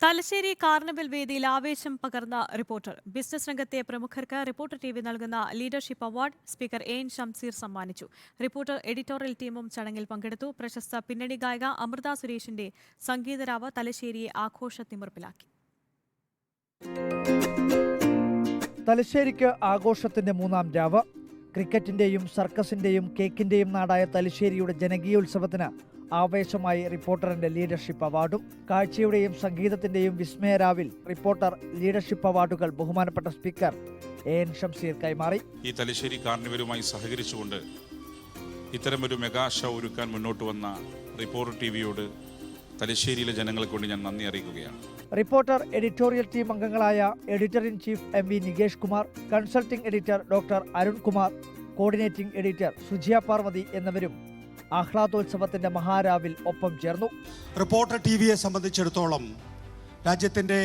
Thalassery carnival വേദിയിൽ ആവേശം പകർന്ന റിപ്പോർട്ടർ. ബിസിനസ് രംഗത്തെ പ്രമുഖർക്ക് റിപ്പോർട്ടർ TV നൽകുന്ന leadership award speaker A.N. Shamseer സമ്മാനിച്ചു. റിപ്പോർട്ടർ എഡിറ്റോറിയൽ ടീമും ചടങ്ങിൽ പങ്കെടുത്തു. പ്രശസ്ത പിന്നണി ഗായിക അമൃത സുരേഷിന്റെ സംഗീതരാവ് തലശ്ശേരിയെ ആഘോഷത്തിമിർപ്പിലാക്കി. തലശ്ശേരിക്ക് ആഘോഷത്തിന്റെ മൂന്നാം രാവ്. ക്രിക്കറ്റിന്റെയും സർക്കസിന്റെയും കേക്കിന്റെയും നാടായ തലശ്ശേരിയുടെ ജനകീയോത്സവത്തിന് ആവേശമായി റിപ്പോർട്ടറിന്റെ ലീഡർഷിപ്പ് അവാർഡും. കാഴ്ചയുടെയും സംഗീതത്തിന്റെയും വിസ്മയരാവിൽ റിപ്പോർട്ടർ ലീഡർഷിപ്പ് അവാർഡുകൾ ബഹുമാനപ്പെട്ട സ്പീക്കർ A.N. ഷംസീർ കൈമാറി. ഈ തലശ്ശേരി കാർണിവലുമായി സഹകരിച്ചുകൊണ്ട് ഇത്തരമൊരു മെഗാ ഷോ ഒരുക്കാൻ മുന്നോട്ട് വന്ന റിപ്പോർട്ടർ TVയോട് തലശ്ശേരിയിലെ ജനങ്ങളെ കൊണ്ട് ഞാൻ നന്ദി അറിയിക്കുകയാണ്. റിപ്പോർട്ടർ എഡിറ്റോറിയൽ ടീം അംഗങ്ങളായ editor in chief MV Nikesh Kumar, consulting editor doctor Arun Kumar, coordinating editor Sujiya Parvathy എന്നിവരും ആഹ്ലാദോത്സവത്തിന്റെ മഹാരാവിൽ ഒപ്പം ചേർന്നു. റിപ്പോർട്ടർ TVയെ സംബന്ധിച്ചിടത്തോളം രാജ്യത്തിൻ്റെ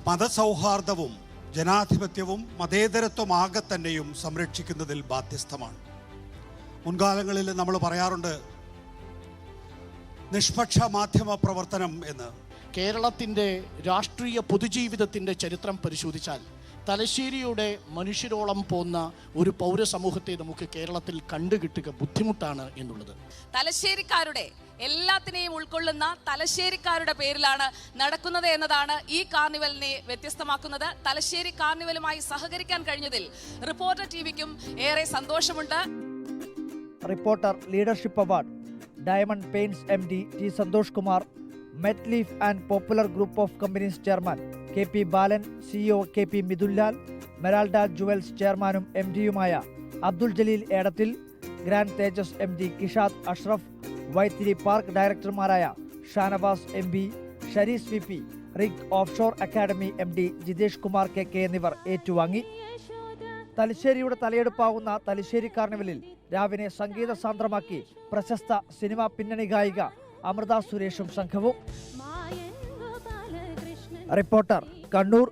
മതസൗഹാർദ്ദവും ജനാധിപത്യവും മതേതരത്വമാകെ തന്നെയും സംരക്ഷിക്കുന്നതിൽ ബാധ്യസ്ഥമാണ്. മുൻകാലങ്ങളിൽ നമ്മൾ പറയാറുണ്ട് നിഷ്പക്ഷ മാധ്യമ പ്രവർത്തനം എന്ന്. കേരളത്തിൻ്റെ രാഷ്ട്രീയ പൊതുജീവിതത്തിൻ്റെ ചരിത്രം പരിശോധിച്ചാൽ തലശ്ശേരിയുടെ മനുഷ്യരോളം പോന്ന ഒരു പൗരസമൂഹത്തെ നമുക്ക് കേരളത്തിൽ കണ്ടുകിട്ടുക ബുദ്ധിമുട്ടാണ് എന്നുള്ളത്. തലശ്ശേരിക്കാരുടെ എല്ലാത്തിനെയും ഉൾക്കൊള്ളുന്ന തലശ്ശേരിക്കാരുടെ പേരിലാണ് നടക്കുന്നത് എന്നതാണ് ഈ കാർണിവലിനെ വ്യത്യസ്തമാക്കുന്നത്. തലശ്ശേരി കാർണിവലുമായി സഹകരിക്കാൻ കഴിഞ്ഞതിൽ റിപ്പോർട്ടർ TVക്കും ഏറെ സന്തോഷമുണ്ട്. Reporter leadership award diamond paints MD T. Santhosh Kumar, Metleaf and popular group of companies chairman KP Balan, CEO KP Mithunlal, Meralda jewels ചെയർമാനും MD-യുമായ Abdul Jaleel Edathil, grand Thejas MD Kishad Ashraf, Vythiri park ഡയറക്ടർമാരായ Shanavas MB, Shareez VP, rig offshore academy MD Jithesh Kumar KK എന്നിവർ ഏറ്റുവാങ്ങി. തലശ്ശേരിയുടെ തലയെടുപ്പാവുന്ന തലശ്ശേരി കാർണിവലിൽ രാവിനെ സംഗീത സാന്ദ്രമാക്കി പ്രശസ്ത സിനിമാ പിന്നണി ഗായിക അമൃത സുരേഷും സംഘവും. റിപ്പോർട്ടർ കണ്ണൂർ.